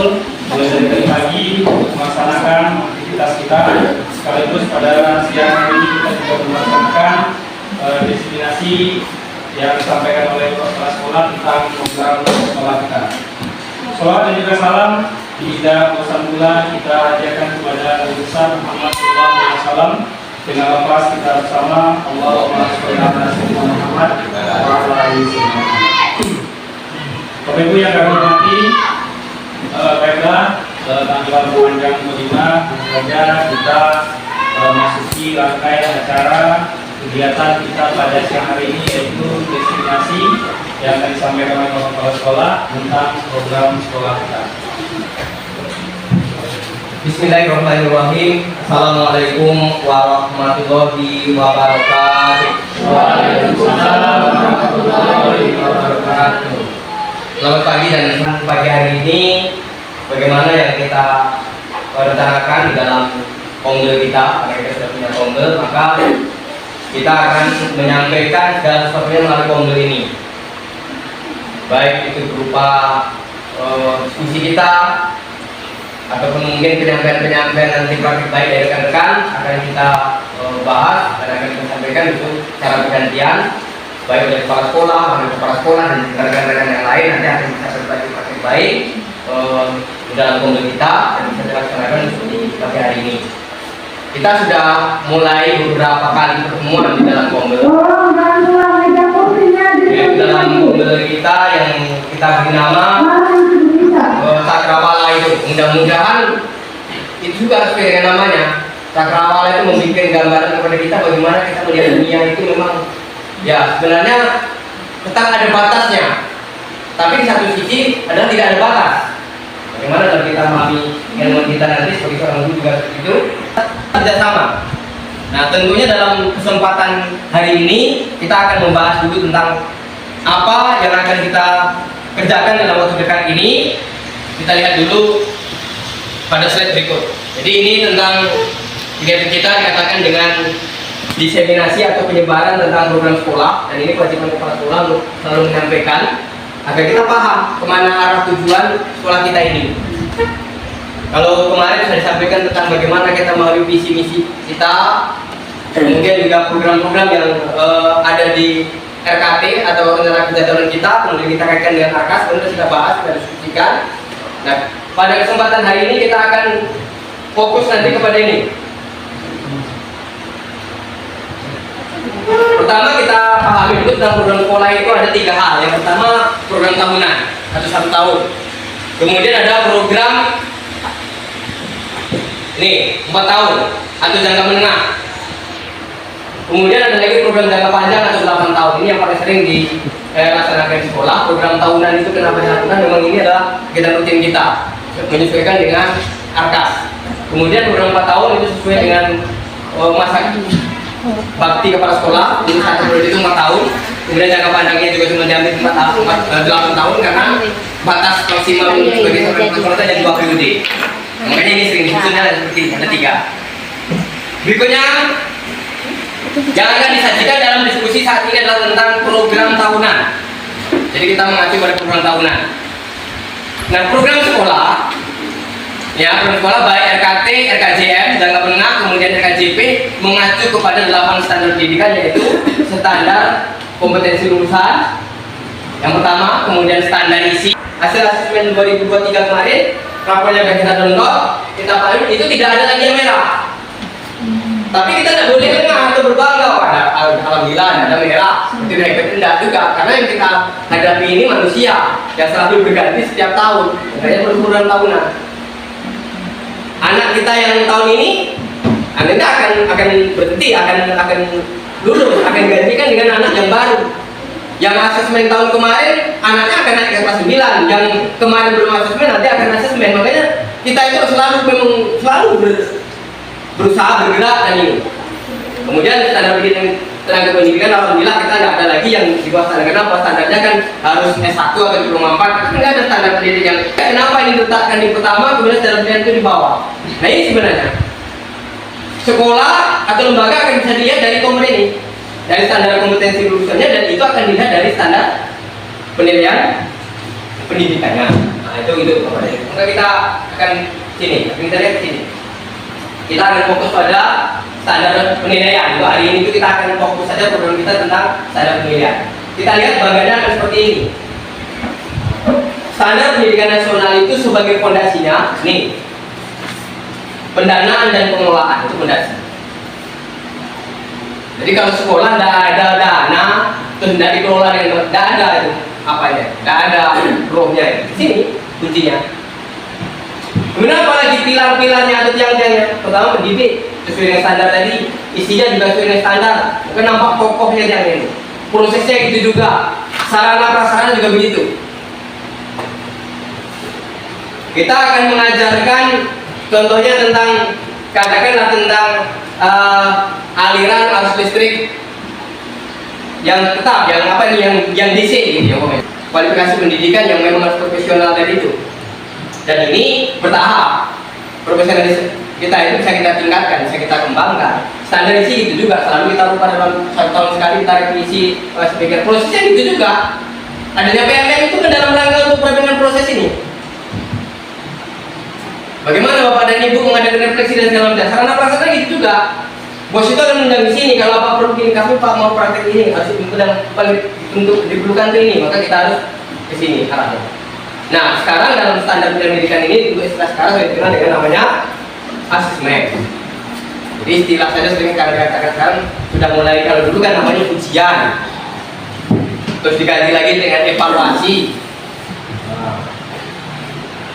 berkumpul mulai dari tadi pagi untuk melaksanakan aktivitas kita. Sekaligus pada siang hari ini kita juga melaksanakan destinasi yang disampaikan oleh kepala sekolah tentang program sekolah kita. Salawat dan juga salam tidak bosan pula kita ajarkan kepada Nabi besar Muhammad SAW. Dengan lepas kita bersama Allahumma sholli ala sayyidina Muhammad wa ala alihi wasallam. Bapak Ibu yang kami hormati, baiklah tanggal panjang kelima saja kita masuki rangkaian acara kegiatan kita pada siang hari ini, yaitu destinasi yang akan disampaikan oleh kepala sekolah tentang program sekolah kita. Bismillahirrahmanirrahim. Assalamualaikum warahmatullahi wabarakatuh. Waalaikumsalam warahmatullahi wabarakatuh. Selamat pagi dan pagi hari ini bagaimana yang kita rencanakan di dalam kongel kita, karena kita sudah punya kongel, maka kita akan menyampaikan segala sesuatunya melalui kongel ini, baik itu berupa diskusi kita ataupun mungkin penyampaian nanti praktik baik dari rekan-rekan akan kita bahas dan akan kita sampaikan itu secara bergantian, baik dari kepala sekolah dan rekan-rekan yang lain nanti akan bisa berbagi praktik baik di dalam kongres kita dan bisa dilaksanakan seperti pagi hari ini. Kita sudah mulai beberapa kali pertemuan di dalam kongres. Di dalam kongres kita yang kita beri nama Cakrawala itu, mudah-mudahan itu juga sesuai dengan namanya. Cakrawala itu membuat gambaran kepada kita bagaimana kita melihat dunia itu memang ya sebenarnya tetap ada batasnya, tapi di satu sisi adalah tidak ada batas. Bagaimana kalau kita memahami ilmu kita nanti sebagai seorang guru juga itu tidak sama. Nah tentunya dalam kesempatan hari ini kita akan membahas dulu tentang apa yang akan kita kerjakan dalam waktu dekat ini. Kita lihat dulu pada slide berikut. Jadi ini tentang kegiatan kita dikatakan dengan diseminasi atau penyebaran tentang program sekolah, dan ini kewajiban kepala sekolah untuk selalu menyampaikan agar kita paham kemana arah tujuan sekolah kita ini. Kalau kemarin sudah disampaikan tentang bagaimana kita melalui visi misi kita, kemudian juga program-program yang ada di RKT atau rencana kerja tahunan kita, kemudian kita kaitkan dengan ARKAS, kemudian kita bahas, kita diskusikan. Nah, pada kesempatan hari ini kita akan fokus nanti kepada ini. Pertama kita pahami dulu tentang program sekolah itu ada 3 hal. Yang pertama program tahunan atau 1 tahun. Kemudian ada program ini 4 tahun atau jangka menengah. Kemudian ada lagi program jangka panjang atau 8 tahun. Ini yang paling sering dilaksanakan di sekolah. Program tahunan itu kenapa dilakukan? Memang ini adalah kegiatan rutin kita menyesuaikan dengan ARKAS. Kemudian program 4 tahun itu sesuai dengan masa bakti kepala sekolah. Jadi 1 periode itu 4 tahun. Kemudian jangka panjangnya juga cuma diambil 8 tahun karena batas maksimal sebagai seorang kepala sekolah ada 2 periode. Makanya ini sering disebutnya seperti ada 3. Berikutnya yang akan disajikan dalam diskusi saat ini adalah tentang program tahunan. Jadi kita mengacu pada program tahunan. Nah program sekolah, ya program sekolah baik RKT, RKJM, jangka menengah, kemudian RKJP mengacu kepada 8 standar pendidikan, yaitu standar kompetensi lulusan yang pertama, kemudian standar isi. Hasil asesmen 2023 kemarin, rapornya kita download, kita paling itu tidak ada lagi yang merah. Tapi kita tidak boleh lengah atau berbangga pada alhamdulillah ada merah. Itu tidak juga, karena yang kita hadapi ini manusia yang selalu berganti setiap tahun. Makanya program tahunan. Anak kita yang tahun ini, anaknya akan berhenti, akan lulus, akan gantikan dengan anak yang baru. Yang asesmen tahun kemarin, anaknya akan naik ke kelas 9. Yang kemarin belum asesmen, nanti akan asesmen. Makanya kita itu selalu berusaha bergerak dan ini. Kemudian standar tenaga pendidikan, alhamdulillah kita nggak ada lagi yang di bawah standar. Kenapa? Standarnya kan harus S1 atau diploma 4. Nggak ada standar pendidikan. Kenapa ini diletakkan di pertama, kemudian standar pendidikan itu di bawah? Nah ini sebenarnya sekolah atau lembaga akan bisa dilihat dari nomor ini, dari standar kompetensi lulusannya, dan itu akan dilihat dari standar penilaian pendidikannya. Nah, Nah, itu Bapak dan Ibu. Maka kita akan kita lihat sini. Kita akan fokus pada standar penilaian. Untuk hari ini itu kita akan fokus saja program kita tentang standar penilaian. Kita lihat bagiannya akan seperti ini. Standar pendidikan nasional itu sebagai fondasinya, nih, pendanaan dan pengelolaan itu fondasi. Jadi kalau sekolah tidak ada dana, terus tidak dikelola dengan tidak ada itu apanya, tidak ada rohnya. Di sini kuncinya. Kemudian apalagi pilar-pilarnya atau tiang-tiangnya, pertama pendidik sesuai dengan standar tadi, isinya juga sesuai dengan standar. Mungkin nampak kokohnya tiang ini. Prosesnya gitu juga, sarana prasarana juga begitu. Kita akan mengajarkan contohnya tentang, katakanlah tentang aliran arus listrik yang tetap, yang apa nih, yang DC gitu ya, kualifikasi pendidikan yang memang harus profesional tadi itu. Dan ini bertahap, profesionalis kita itu bisa kita tingkatkan, bisa kita kembangkan. Standarisasi gitu juga, selalu kita lupa dalam 1 tahun sekali kita revisi speaker. Prosesnya gitu juga. Adanya PLN itu kan dalam rangka untuk perbaikan proses ini. Bagaimana Bapak dan Ibu mengadakan refleksi dan segala macam? Sarana prasarana gitu juga. Bos itu akan mengundang di sini. Kalau Bapak perlu bikin kami Pak mau praktek ini, harus untuk diperlukan ini, maka kita harus ke sini arahnya. Nah, sekarang dalam standar pendidikan ini untuk istilah sekarang saya dikenal dengan namanya asesmen. Jadi istilah saja sering katakan sekarang sudah mulai, kalau dulu kan namanya ujian, terus diganti lagi dengan evaluasi.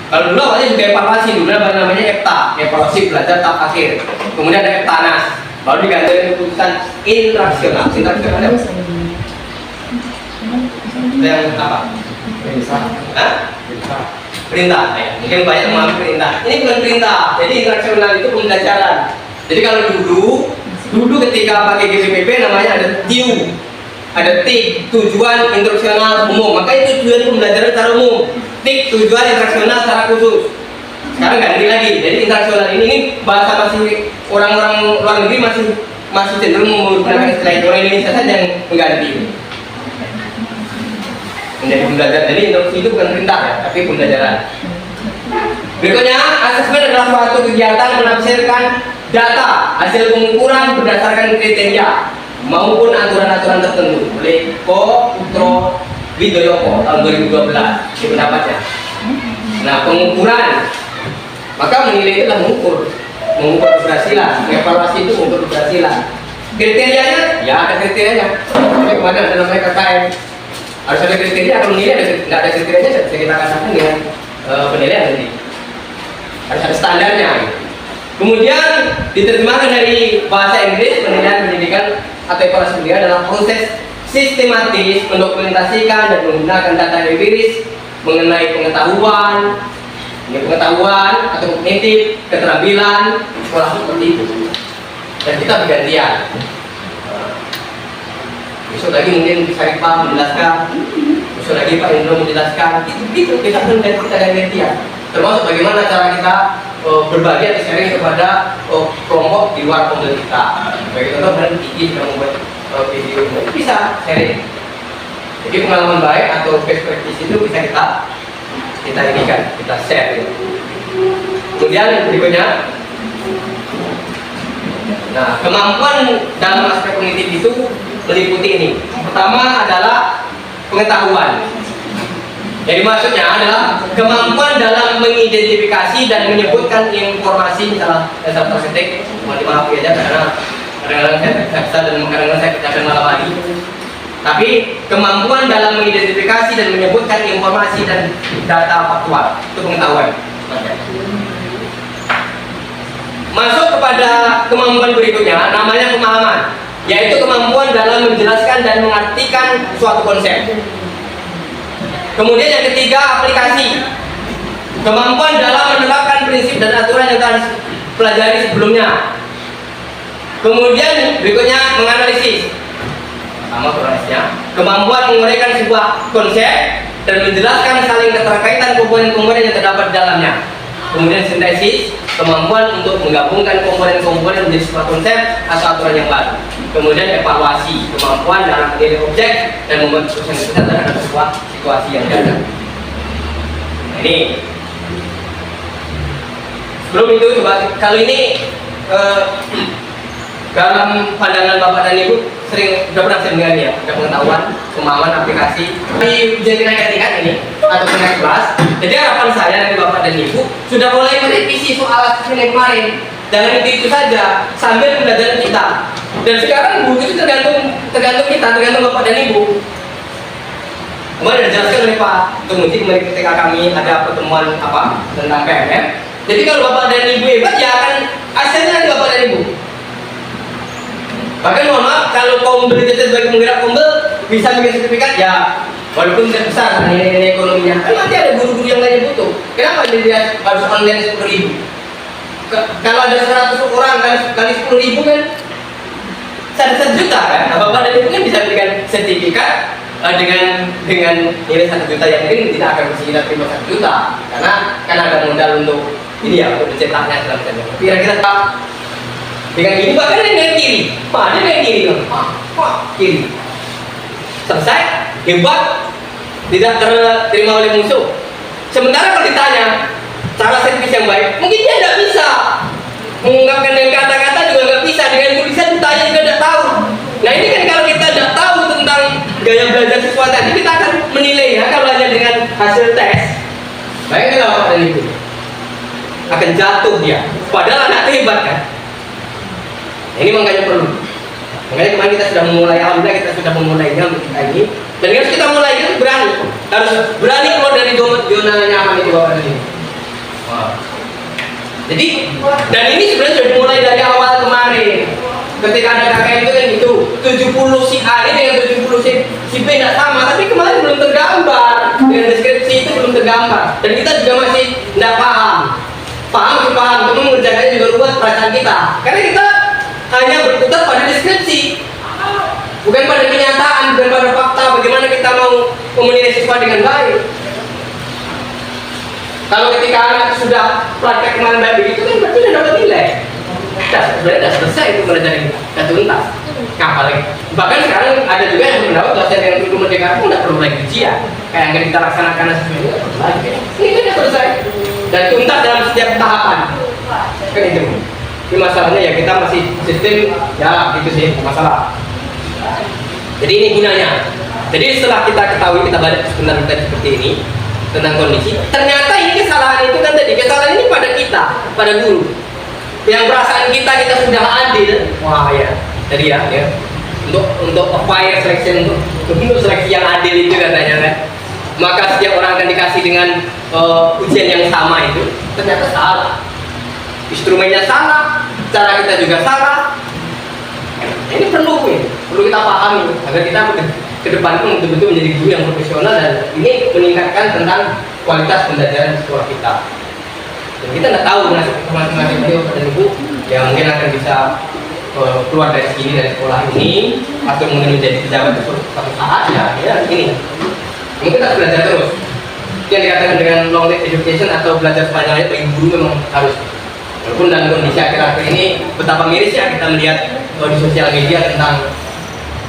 Kalau dulu awalnya juga evaluasi, dulu namanya EPTA, evaluasi belajar tahap akhir. Kemudian ada EPTANAS, baru diganti dengan keputusan interaksional. Interaksional apa? Yang apa? Perintah. Ya. Mungkin banyak memahami perintah. Ini bukan perintah, jadi interaksional itu pembelajaran. Jadi kalau dulu ketika pakai GPPP namanya ada TIU, ada TIK, tujuan interaksional umum. Maka itu tujuan pembelajaran secara umum. TIK, tujuan interaksional secara khusus. Sekarang ganti lagi. Jadi interaksional ini bahasa masih orang-orang luar negeri masih cenderung menggunakan istilah itu. Orang Indonesia saja yang mengganti. Menjadi pembelajaran. Jadi interaksional itu bukan perintah ya, tapi pembelajaran. Berikutnya, asesmen adalah suatu kegiatan menafsirkan data hasil pengukuran berdasarkan kriteria maupun aturan-aturan tertentu oleh Ko Putro Widoyoko tahun 2012 di pendapatnya. Nah, pengukuran, maka menilai itu adalah mengukur keberhasilan, mengevaluasi itu mengukur keberhasilan. Kriterianya, ya ada kriterianya. Kemarin ada namanya KKM, harus ada kriteria. Kalau menilai tidak ada kriterianya, bisa kita katakan dengan penilaian nanti. Harus ada standarnya. Kemudian diterjemahkan dari bahasa Inggris, penilaian pendidikan atau evaluasi pendidikan adalah proses sistematis mendokumentasikan dan menggunakan data empiris mengenai pengetahuan atau kognitif, keterampilan sekolah seperti itu. Dan kita bergantian. Besok lagi mungkin bisa Pak menjelaskan, besok lagi Pak Indro menjelaskan. Itu kita gantian. Termasuk bagaimana cara kita berbagi atau sharing kepada kelompok di luar komunitas kita. Bagi contoh, dan Kiki sudah membuat video itu bisa sharing. Jadi pengalaman baik atau best practice itu bisa kita share. Kemudian berikutnya, nah, kemampuan dalam aspek kognitif itu meliputi ini. Pertama adalah pengetahuan. Jadi maksudnya adalah kemampuan dalam mengidentifikasi dan menyebutkan informasi. Misalnya saya tersetik, mohon dimaafkan aja karena kadang-kadang saya bisa dan kadang-kadang saya kerjakan malam hari. Tapi kemampuan dalam mengidentifikasi dan menyebutkan informasi dan data faktual itu pengetahuan. Masuk kepada kemampuan berikutnya, namanya pemahaman, yaitu kemampuan dalam menjelaskan dan mengartikan suatu konsep. Kemudian yang ketiga, aplikasi, kemampuan dalam menerapkan prinsip dan aturan yang telah pelajari sebelumnya. Kemudian berikutnya, menganalisis, sama prosesnya, kemampuan menguraikan sebuah konsep dan menjelaskan saling keterkaitan komponen-komponen yang terdapat di dalamnya. Kemudian sintesis, kemampuan untuk menggabungkan komponen-komponen menjadi sebuah konsep atau aturan yang baru. Kemudian evaluasi, kemampuan dalam menilai objek dan membuat keputusan terhadap sebuah situasi yang ada. Nah, ini. Sebelum itu coba kalau ini dalam pandangan Bapak dan Ibu sudah pernah saya dengar ya, ada pengetahuan, pemahaman aplikasi di ujian kenaikan tingkat ini atau naik kelas. Jadi harapan saya dari Bapak dan Ibu sudah mulai merevisi soal asesmen kemarin. Jangan itu saja, sambil pembelajaran kita. Dan sekarang buku itu tergantung kita, tergantung Bapak dan Ibu. Kemarin dijelaskan oleh Pak Tumuji ketika kami ada pertemuan tentang PMM. Jadi kalau Bapak dan Ibu hebat, ya akan hasilnya dari Bapak dan Ibu. Bahkan mohon maaf, kalau kaum belajar sebagai penggerak kumpul bisa bikin sertifikat, ya walaupun tidak besar nilai ekonominya, kan nanti ada guru-guru yang lainnya butuh. Kenapa dia harus online 10.000? Kalau ada 100 orang kali 10.000 kan 1 juta kan? Nah, Bapak dan Ibu kan bisa berikan sertifikat dengan nilai 1 juta yang mungkin tidak akan bisa terima 1 juta karena kan ada modal untuk ini ya, untuk cetaknya dalam channel. Kira-kira dengan ini bahkan dengan kiri, ada dengan kiri dong, kiri. Selesai, hebat, tidak terima oleh musuh. Sementara kalau ditanya cara servis yang baik, mungkin dia tidak bisa mengungkapkan dengan kata-kata juga nggak bisa, dengan tulisan ditanya juga tidak tahu. Nah ini kan kalau kita tidak tahu tentang gaya belajar siswa tadi, kita akan menilai ya kalau hanya dengan hasil tes. Bayangkan Bapak dan Ibu, akan jatuh dia. Padahal anak hebat kan. Ini makanya perlu. Makanya kemarin kita sudah memulai, alhamdulillah kita sudah memulainya untuk kita ini. Dan harus kita mulai itu harus berani keluar dari zona nyaman itu Bapak dan Ibu. Jadi dan ini sebenarnya sudah dimulai dari awal kemarin. Ketika ada KKN itu kan gitu, 70 si A ini dengan 70 si B tidak sama, tapi kemarin belum tergambar dengan deskripsi itu belum tergambar. Dan kita juga masih tidak paham, tapi mengerjakannya juga ruwet perasaan kita. Karena kita hanya berputar pada deskripsi, bukan pada kenyataan, bukan pada fakta bagaimana kita mau menilai siswa dengan baik. Kalau ketika anak sudah praktek kemarin baik begitu kan berarti sudah dapat nilai. Sudah selesai itu belajar ini, sudah tuntas. Nah, apalagi bahkan sekarang ada juga yang mendapat dosen yang dulu merdeka pun tidak perlu lagi ujian. Kayak yang kita laksanakan sesuai itu perlu lagi. Ini sudah selesai dan tuntas dalam setiap tahapan. Kan itu. Ini masalahnya ya kita masih sistem ya itu sih masalah. Jadi ini gunanya. Jadi setelah kita ketahui, kita baca sebentar seperti ini tentang kondisi, ternyata ini kesalahan itu kan tadi kesalahan ini pada kita, pada guru. Yang perasaan kita sudah adil, wah ya, tadi ya, untuk fire selection untuk seleksi yang adil itu katanya kan. Maka setiap orang akan dikasih dengan ujian yang sama itu, ternyata salah. Instrumennya salah, cara kita juga salah. Ini perlu kita pahami agar kita ke depan pun betul-betul menjadi guru yang profesional dan ini meningkatkan tentang kualitas pembelajaran sekolah kita. Dan kita tidak tahu masing-masing beliau dan Ibu yang mungkin akan bisa keluar dari sini dari sekolah ini atau mungkin menjadi pejabat suatu saat ya ini. Mungkin kita harus belajar terus. Yang dikatakan dengan long term education atau belajar sepanjangnya bagi guru memang harus. Walaupun dalam kondisi akhir-akhir ini betapa mirisnya kita melihat di sosial media tentang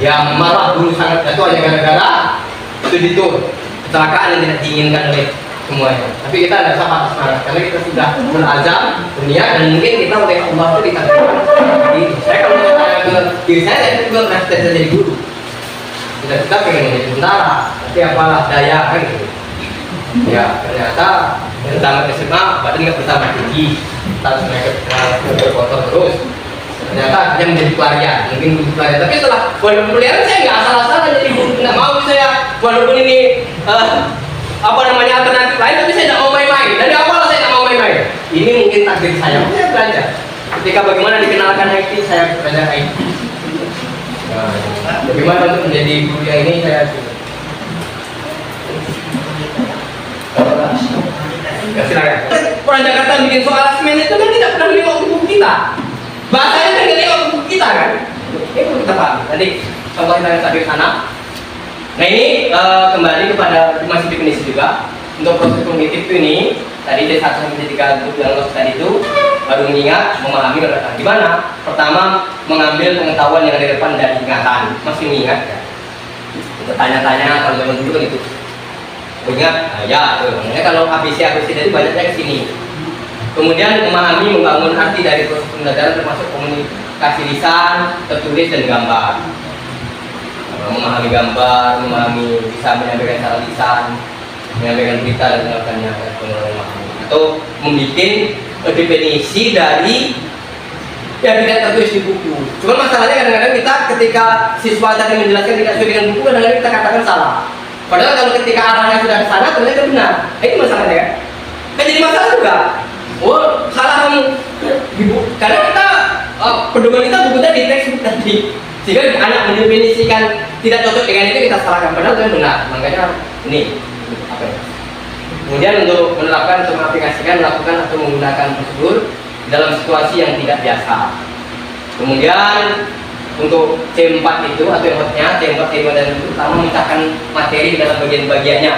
yang marah guru sangat jatuh hanya gara-gara itu kecelakaan yang tidak diinginkan oleh semuanya. Tapi kita tidak usah patah semangat karena kita sudah berazam dunia dan mungkin kita oleh Allah itu ditakdirkan. Saya kalau bertanya ke diri saya juga pernah jadi guru. Kita pengen menjadi tentara, tapi apalah daya kan gitu. Ya ternyata yang tamat SMA badan nggak bertambah tinggi, harus berkotor terus. Ternyata akhirnya menjadi pelarian, mungkin menjadi pelarian. Tapi setelah walaupun pelarian saya nggak asal-asalan jadi guru, nggak mau saya walaupun ini alternatif lain, tapi saya tidak mau main-main. Dari awal saya tidak mau main-main. Ini mungkin takdir saya belajar. Ketika bagaimana dikenalkan IT, saya belajar IT. Bagaimana untuk menjadi guru yang ini saya silakan. Orang Jakarta bikin soal asesmen itu kan tidak pernah lewat buku kita. Bahasanya kan tidak lewat buku kita kan. Ini perlu kita paham. Tadi contoh kita yang tadi sana. Nah ini kembali kepada masih definisi juga untuk proses kognitif ini tadi D1 sampai D3 untuk yang tadi itu baru mengingat, memahami dan gimana? Pertama mengambil pengetahuan yang ada di depan dari ingatan, masih mengingat ya. Tanya-tanya kalau zaman dulu kan itu Ingat, ya, makanya kalau ABC tadi banyaknya ke sini. Kemudian memahami, membangun arti dari proses pembelajaran termasuk komunikasi lisan, tertulis dan gambar. Memahami gambar, bisa menyampaikan secara lisan, menyampaikan berita dan melakukannya atau membuat definisi dari yang tidak tertulis di buku. Cuma masalahnya kadang-kadang kita ketika siswa tadi menjelaskan tidak sesuai dengan buku, kadang-kadang kita katakan salah. Padahal kalau ketika arahnya sudah ke sana ternyata benar. Itu masalahnya kan? Kan jadi masalah juga. Oh, salah kamu. Karena kita pedoman kita buku tadi teks tadi. Sehingga anak mendefinisikan tidak cocok dengan itu kita salahkan. Padahal itu benar. Makanya ini apa ya? Kemudian untuk menerapkan atau mengaplikasikan, melakukan atau menggunakan prosedur dalam situasi yang tidak biasa. Kemudian untuk C4 itu atau C4 dan itu pertama memecahkan materi dalam bagian-bagiannya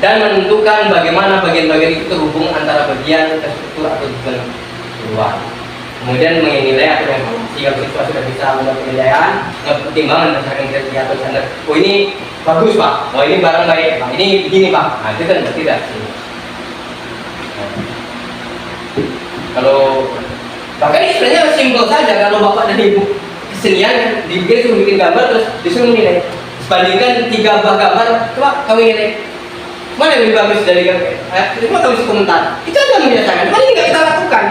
dan menentukan bagaimana bagian-bagian itu terhubung antara bagian terstruktur atau tujuan keluar. Kemudian menilai atau jika siswa sudah bisa membuat penilaian, pertimbangan berdasarkan kriteria atau standar. Oh ini bagus pak, oh ini barang baik, ini begini pak. Nah itu kan tidak. Kalau bahkan ini sebenarnya simpel saja kalau bapak dan ibu kesenian disuruh bikin gambar terus disuruh menilai. Bandingkan 3 buah gambar, coba kamu nilai. Mana yang lebih bagus dari gambar? Coba kamu isi komentar. Itu aja membiasakan. Kan ini nggak kita lakukan.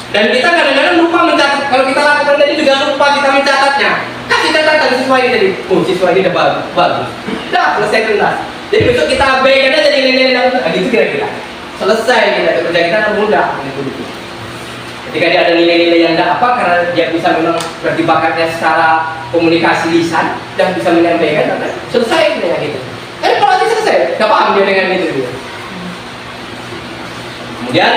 Dan kita kadang-kadang lupa mencatat. Kalau kita lakukan tadi juga lupa kita mencatatnya. Kasih catatan siswa ini tadi. Oh siswa ini udah bagus. Udah selesai tuntas. Jadi besok kita abaikan aja nilai-nilai. Nah, gitu kira-kira. Selesai kita kerja kita mudah. Ketika dia ada nilai-nilai yang tidak apa karena dia bisa memang berarti bakatnya secara komunikasi lisan dan bisa menyampaikan, selesai dengan itu. Kan kalau nanti selesai, nggak paham dia dengan itu dia. Kemudian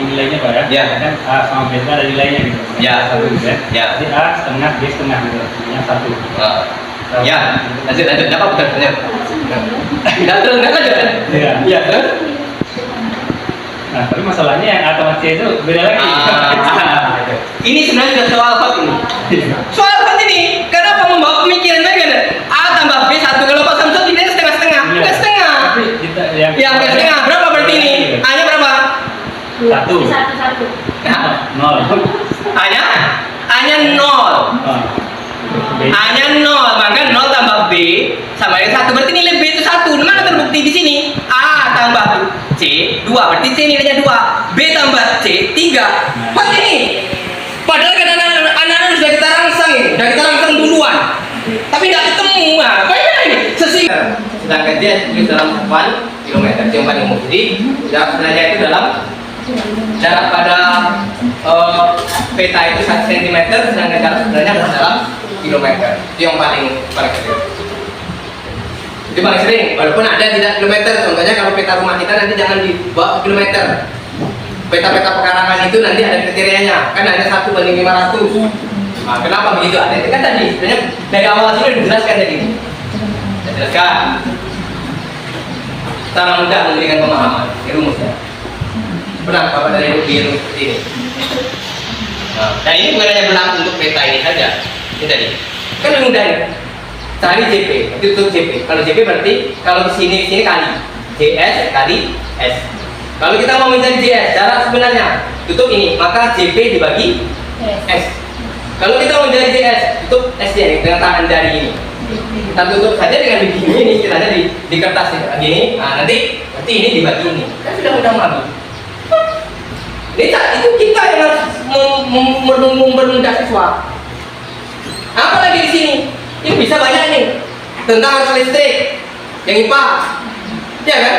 nilainya pak ya? Ya. Kan A sama B ada nilainya gitu. Ya. Satu gitu ya. Ya. Jadi A setengah, B setengah gitu. Yang satu. Ya. Lanjut dapat betul. Terus nggak ada. Iya. Ya terus. Nah, tapi masalahnya yang A sama C itu beda lagi. Ini sebenarnya sudah soal hot ini. Soal hot ini, kenapa membawa pemikiran mereka? A tambah B 1, kalau Pak Samsul tidak setengah-setengah, bukan setengah. Tapi kita yang Bukan setengah, berapa berarti ini? A-nya berapa? 1. 1. 0. A-nya 0. A-nya 0, maka 0 tambah B sama dengan 1, berarti nilai B itu 1. Mana terbukti di sini? A tambah C 2, berarti C nilainya 2. B tambah C 3. Hot ini. Padahal kadang-kadang anak-anak sudah kita rangsang ini, sudah kita rangsang duluan. Tapi tidak ketemu. Nah, bagaimana ini? Sedangkan dia tulis dalam 8 km yang paling umum. Jadi, sebenarnya itu dalam jarak pada peta itu 1 cm, sedangkan jarak sebenarnya adalah dalam kilometer. Itu yang paling sering. Itu paling sering, walaupun ada tidak kilometer. Contohnya kalau peta rumah kita nanti jangan dibawa ke kilometer. Peta-peta pekarangan itu nanti ada kriterianya. Kan ada 1:500. Nah, kenapa begitu? Ada itu kan tadi sebenarnya dari awal sudah dijelaskan tadi. Saya jelaskan. Cara mudah memberikan pemahaman. Ini rumusnya. Benar, Bapak dari biru seperti ini. Nah ini bukan hanya berlaku untuk peta ini saja. Ini tadi. Kan lebih mudah ya. Cari JP, tutup JP. Kalau JP berarti kalau ke sini kali JS kali S. Kalau kita mau mencari JS, jarak sebenarnya tutup ini, maka JP dibagi S. Kalau kita mau mencari JS, tutup S nya dengan tangan jari ini. Kita tutup saja dengan begini ini, istilahnya di kertas ini. Nah nanti ini dibagi ini. Kan sudah mudah banget. Itu kita yang harus mempermudah siswa. Apalagi di sini, ini bisa banyak nih tentang arus listrik, yang IPA, ya kan?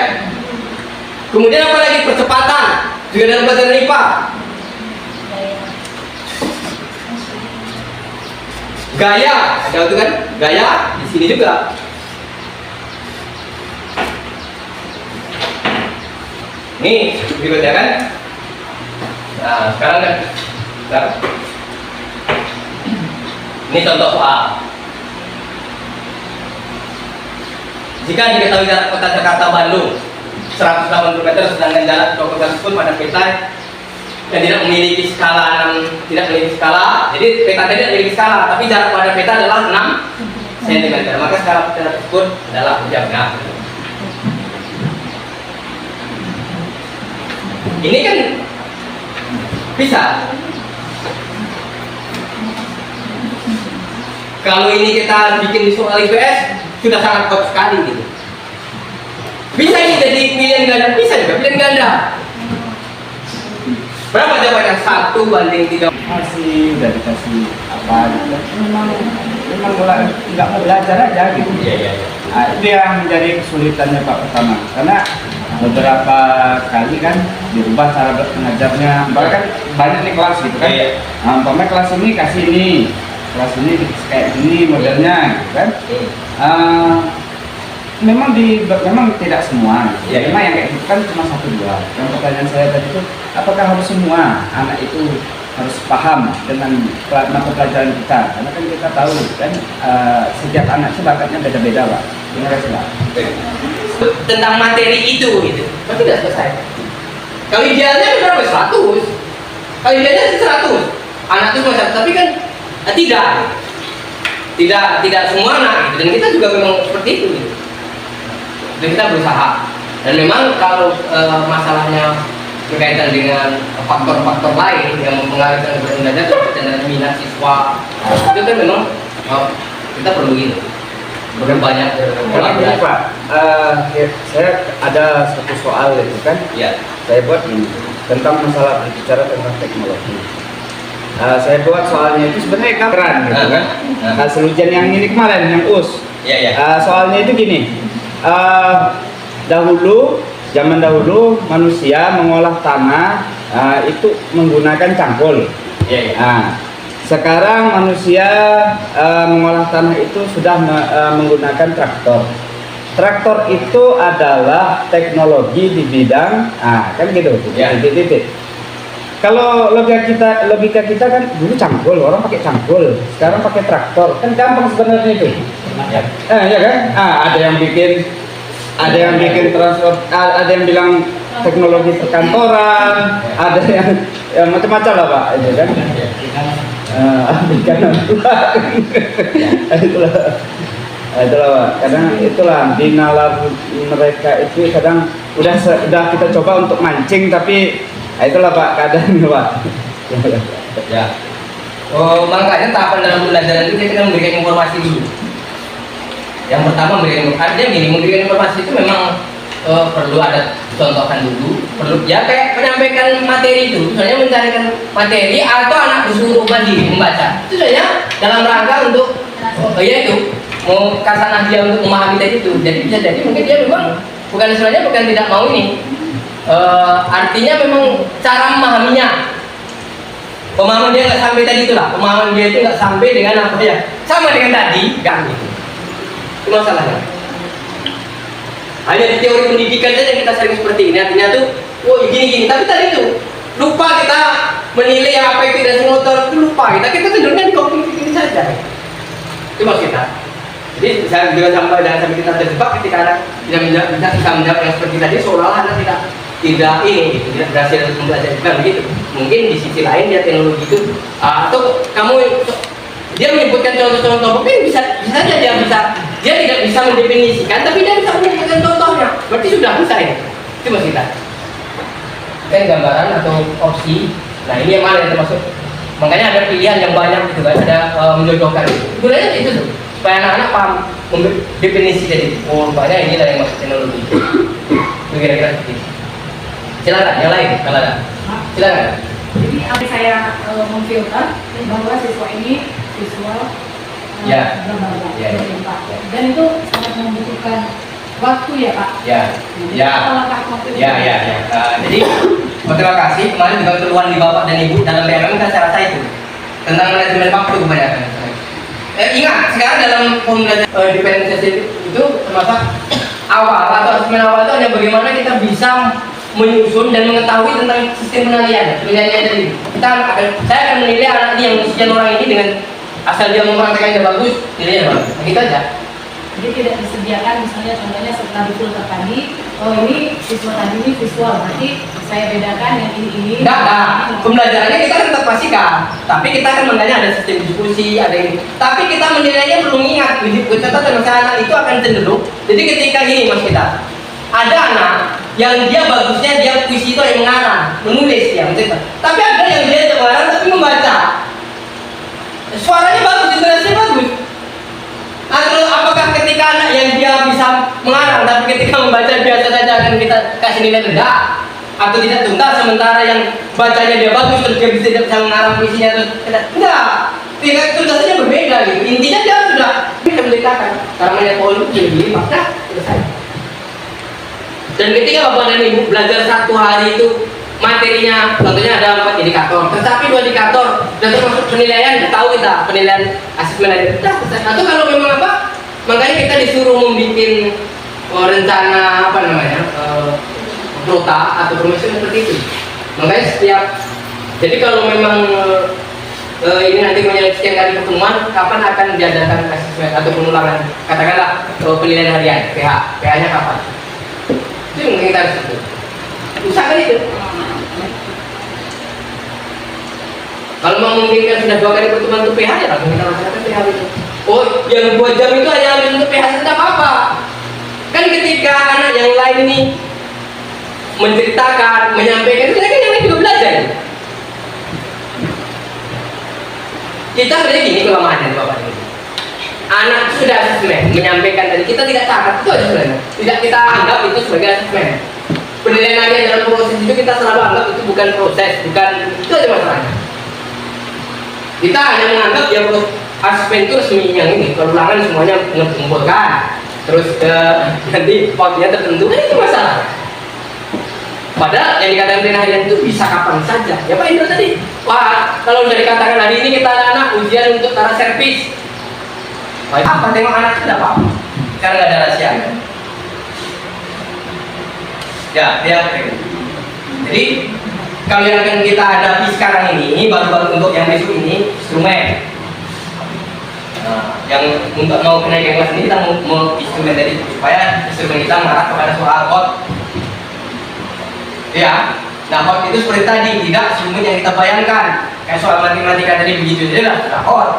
Kemudian apalagi percepatan, juga dalam pelajaran IPA. Gaya, ada itu kan? Gaya di sini juga. Nih, berikutnya kan? Nah, sekarang kan, ini contoh soal. Jika diketahui jarak kota Jakarta Bandung 180 km, sedangkan jarak ke kota tersebut pada peta yang tidak memiliki skala jadi peta tidak memiliki skala, tapi jarak pada peta adalah 6 cm. Maka skala peta tersebut adalah jamnya. Ini kan bisa. Kalau ini kita bikin soal IPS sudah sangat kuat sekali gitu. Bisa ini jadi pilihan ganda, bisa juga pilihan ganda. Berapa jawabannya? 1:3. Masih udah dikasih apa gitu. Memang nggak mau belajar aja gitu. Iya. Nah, itu yang menjadi kesulitannya Pak pertama, karena beberapa kali kan dirubah cara mengajarnya. Bahkan banyak nih kelas gitu kan. Iya. Nah, umpamanya kelas ini kasih ini, kelas ini kayak gini modelnya gitu kan. Memang tidak semua. Iya. Memang yang kayak gitu kan cuma 1-2. Yang pertanyaan saya tadi itu, apakah harus semua anak itu harus paham dengan mata pelajaran kita? Karena kan kita tahu kan setiap anak itu bakatnya beda-beda, Pak. Terima kasih, Pak. Tentang materi itu gitu. Tapi tidak selesai. Kalau idealnya berapa? 100. Kalau idealnya 100. Anak itu cuma 100, tapi kan tidak semua anak gitu. Dan kita juga memang seperti itu gitu. Dan kita berusaha. Dan memang kalau masalahnya berkaitan dengan faktor-faktor lain yang mempengaruhi keberhasilan belajar seperti minat siswa, itu kan memang kita perlu gitu. Banyak Karena begini, Pak, saya ada satu soal itu kan, ya. saya buat ini tentang masalah berbicara tentang teknologi. Saya buat soalnya itu sebenarnya keren gitu kan. Hasil ujian yang ini kemarin, yang US. Iya. Soalnya itu gini, zaman dahulu manusia mengolah tanah itu menggunakan cangkul. Iya. Sekarang manusia mengolah tanah itu sudah menggunakan traktor. Traktor itu adalah teknologi di bidang, kan gitu. Ya. Titik. Kalau logika kita kan dulu cangkul, orang pakai cangkul, sekarang pakai traktor, kan gampang sebenarnya itu. Ya kan? Ada yang bikin transport, ada yang bilang teknologi perkantoran, ada yang macam-macam lah Pak, itu kan. Itulah Pak. Kadang itulah di nalar mereka itu kadang udah kita coba untuk mancing, tapi itulah Pak kadang Pak. Ya. Makanya tahapan dalam pembelajaran itu kita memberikan informasi dulu. Yang pertama memberikan informasi itu memang perlu ada contohkan dulu, perlu ya kayak menyampaikan materi itu, misalnya mencarikan materi atau anak disuruh mandiri membaca. Itu sebenarnya dalam rangka untuk yaitu mau kasanah dia untuk memahami tadi itu. Jadi bisa jadi mungkin dia memang bukan tidak mau ini. Artinya memang cara memahaminya. Pemahaman dia nggak sampai tadi itulah. Pemahaman dia itu nggak sampai dengan apa ya? Sama dengan tadi, kan gitu. Itu masalahnya. Hanya di teori pendidikan saja kita sering seperti ini. Artinya tuh, gini. Tapi tadi tuh lupa kita menilai apa itu dan motor itu lupa kita cenderungnya di coping ini saja. Itu maksud kita. Jadi saya juga sampai kita terjebak ketika anak tidak bisa menjawab yang seperti tadi, seolah anak tidak berhasil mempelajari bukan begitu. Mungkin di sisi lain dia teknologi itu atau dia menyebutkan contoh-contoh, mungkin bisa saja dia tidak bisa mendefinisikan, tapi dia bisa menyebutkan contohnya. Berarti sudah bisa ya. Itu maksud kita. Kan gambaran atau opsi. Nah ini yang mana yang termasuk. Makanya ada pilihan yang banyak gitu kan, ada menjodohkan. Gunanya itu tuh supaya anak-anak paham definisi tadi. Rupanya ini yang maksud teknologi. Itu kira-kira seperti itu. Silakan, yang lain kalau ada. Silakan. Jadi apa saya memfilter bahwa siswa ini visual berbagai Pak. Dan itu sangat membutuhkan waktu ya Pak. Jadi terima kasih. Kemarin juga keluhan di Bapak dan Ibu dalam BMM kan saya rasa itu tentang manajemen waktu kebanyakan. Ingat sekarang dalam pembelajaran diferensiasi itu termasuk awal atau asesmen awal itu hanya bagaimana kita bisa menyusun dan mengetahui tentang sistem penilaian tadi. Saya akan menilai anak ini yang sekian orang ini dengan asal dia mempraktekannya bagus, nilainya bagus. Begitu aja. Jadi tidak disediakan misalnya contohnya setelah difilter tadi, ini siswa tadi ini visual, berarti saya bedakan yang ini. Enggak. Pembelajarannya kita kan tetap pastikan, tapi kita akan mengenai ada sistem diskusi, ada ini. Tapi kita menilainya perlu ingat, catatan anak itu akan cenderung. Jadi ketika ini mas kita ada anak yang dia bagusnya dia puisi itu yang mengarang, menulis ya mencetak. Tapi ada yang dia tidak mengarang tapi membaca. Suaranya bagus, intonasinya bagus. Atau apakah ketika anak yang dia bisa mengarang tapi ketika membaca biasa saja akan kita kasih nilai rendah atau tidak tuntas, sementara yang bacanya dia bagus terus dia bisa mengarang puisinya terus enggak, tingkat tuntasnya berbeda gitu. Intinya dia sudah bisa menceritakan karena melihat poin itu maka selesai. Dan ketika Bapak dan Ibu belajar satu hari itu materinya, contohnya ada 4 indikator, tetapi 2 indikator dan termasuk penilaian, tahu kita penilaian asesmen itu. Atau kalau memang apa, makanya kita disuruh membuat rencana apa namanya, nota atau promosi seperti itu. Makanya setiap, jadi kalau memang ini nanti menjadi sekian kali pertemuan, kapan akan diadakan asesmen atau pengulangan, katakanlah penilaian harian, PH-nya kapan? Itu yang kita harus itu. Usahakan itu. Kalau memungkinkan sudah 2 kali pertemuan untuk PH ya langsung kita laksanakan PH itu. Oh, yang 2 jam itu hanya untuk PH tidak apa-apa. Kan ketika anak yang lain ini menceritakan, menyampaikan itu kan yang lain juga belajar. Kita sebenarnya gini kelemahannya Bapak ini. Anak sudah asesmen, menyampaikan tadi kita tidak catat itu aja sebenarnya. Tidak kita anggap itu sebagai asesmen. Penilaian harian dalam proses itu kita selalu anggap itu bukan proses, bukan itu aja masalahnya. Kita hanya menganggap yang asesmen itu resmi yang ini, perulangan semuanya mengumpulkan, terus nanti waktunya tertentu, kan itu masalah. Padahal yang dikatakan penilaian harian itu bisa kapan saja. Ya Pak Indro tadi, wah kalau sudah dikatakan hari ini kita anak ujian untuk taraf servis. Apa tengok anak itu apa? Karena nggak ada rahasia. Ya, jadi kalau yang akan kita hadapi sekarang ini baru-baru untuk yang besok ini instrumen. Nah, yang untuk mau kenaikan kelas ini kita mau instrumen tadi supaya instrumen kita mengarah kepada soal hot. Ya, nah hot itu seperti tadi tidak semua yang kita bayangkan. Kayak soal matematika tadi begitu saja sudah hot.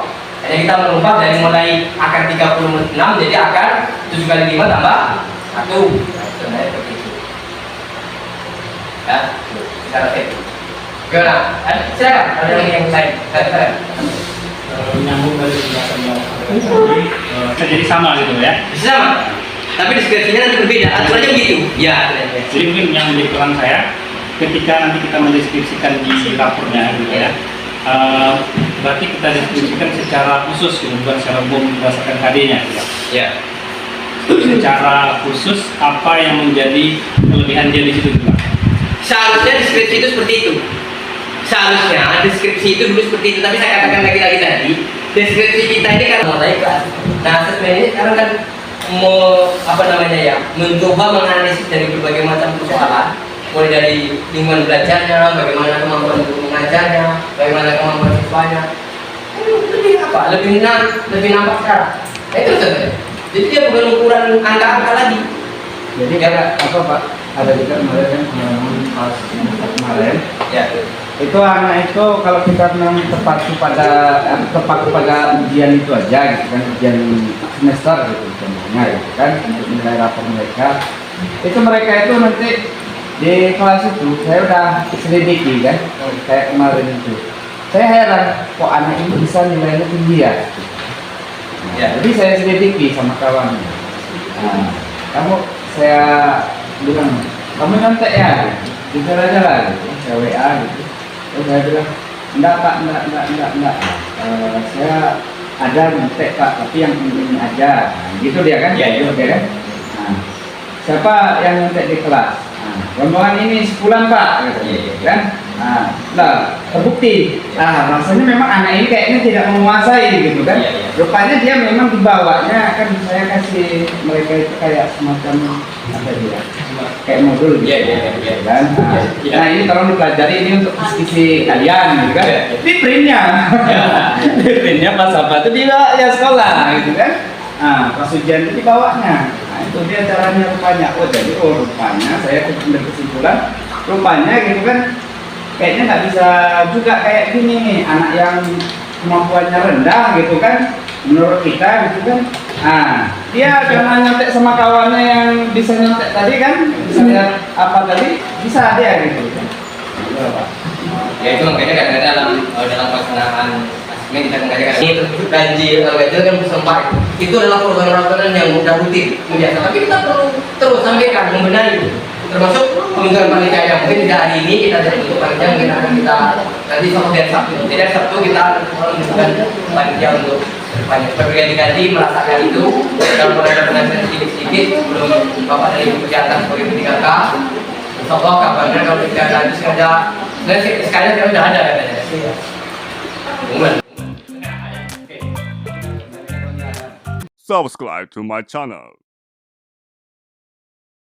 Hanya kita melompat dari mulai akar 36 jadi akar 7 kali 5 tambah 1. Sebenarnya seperti itu. Ya, secara itu. Gimana? Silakan. Ada yang lain? Silakan. Menyambung dari penjelasan yang tadi, jadi sama gitu ya? Sama. Tapi deskripsinya nanti berbeda. Aturannya begitu. Ya. Jadi mungkin yang menjadi peran saya ketika nanti kita mendeskripsikan di lapornya gitu ya. Berarti kita deskripsikan secara khusus gitu, bukan secara umum berdasarkan KD-nya gitu. Ya. Secara khusus apa yang menjadi kelebihan dia di situ juga. Seharusnya deskripsi itu seperti itu. Seharusnya deskripsi itu dulu seperti itu, tapi saya katakan lagi tadi, deskripsi kita ini kan mulai kelas. Nah, sebenarnya ini sekarang kan mau apa namanya ya, mencoba menganalisis dari berbagai macam persoalan, mulai dari lingkungan belajarnya, bagaimana kemampuan guru mengajarnya, bagaimana kemampuan siswanya. Lebih apa? Lebih nampak sekarang. Nah, itu sebenarnya. Jadi dia bukan ukuran angka-angka lagi. Jadi kayak apa Pak? Ada juga kemarin kan pas kemarin. Ya. Itu anak itu kalau kita memang terpaku pada ujian itu aja gitu kan, ujian semester gitu contohnya gitu kan, untuk menilai rapor mereka. Itu mereka itu nanti di kelas itu saya udah selidiki kan, kayak kemarin itu. Saya heran kok anak ini bisa nilainya tinggi ya. Ya, jadi saya selidiki sama kawan. Nah, saya bilang, kamu nyontek ya? Jujur aja lah, gitu. Saya WA gitu. Terus saya bilang, enggak Pak, enggak. Saya ada nyontek Pak, tapi yang ini aja. Nah, gitu dia kan? Ya, gitu dia kan? Nah, siapa yang nyontek di kelas? Nah, rombongan ini 10 Pak, gitu kan? Nah, terbukti. Rasanya memang anak ini kayaknya tidak menguasai gitu kan? Rupanya dia memang dibawanya kan saya kasih mereka itu kayak semacam apa dia? Kayak modul gitu kan? Nah, ini tolong dipelajari ini untuk diskusi kalian gitu kan? Ini printnya pas apa itu dia ya sekolah gitu kan? Nah, pas ujian itu dibawanya. Nah, itu dia caranya rupanya. Jadi rupanya saya berkesimpulan rupanya gitu kan? Kayaknya nggak bisa juga kayak gini nih, anak yang kemampuannya rendah gitu kan, menurut kita gitu kan. Dia karena nyontek sama kawannya yang bisa nyontek tadi kan, bisa lihat apa tadi, bisa dia gitu. Ya itu makanya kadang-kadang dalam pelaksanaan asesmen kita mengatakan ini tertutup ganjil, kalau ganjil kan bersempat. Itu adalah program-program yang udah rutin, biasa. Tapi kita perlu terus sampaikan, membenahi. Termasuk pembentukan panitia yang mungkin tidak hari ini kita tidak bentuk panitia, mungkin akan kita nanti Sabtu dan Sabtu. Tidak Sabtu kita membentukkan panitia untuk banyak berganti-ganti merasakan itu. Kalau ada penasihat sedikit-sedikit sebelum Bapak dari Ibu Kesehatan sebagai P3K, insya Allah kabarnya kalau tidak ada itu sengaja. Sebenarnya sekalian kan udah ada katanya. Subscribe to my channel.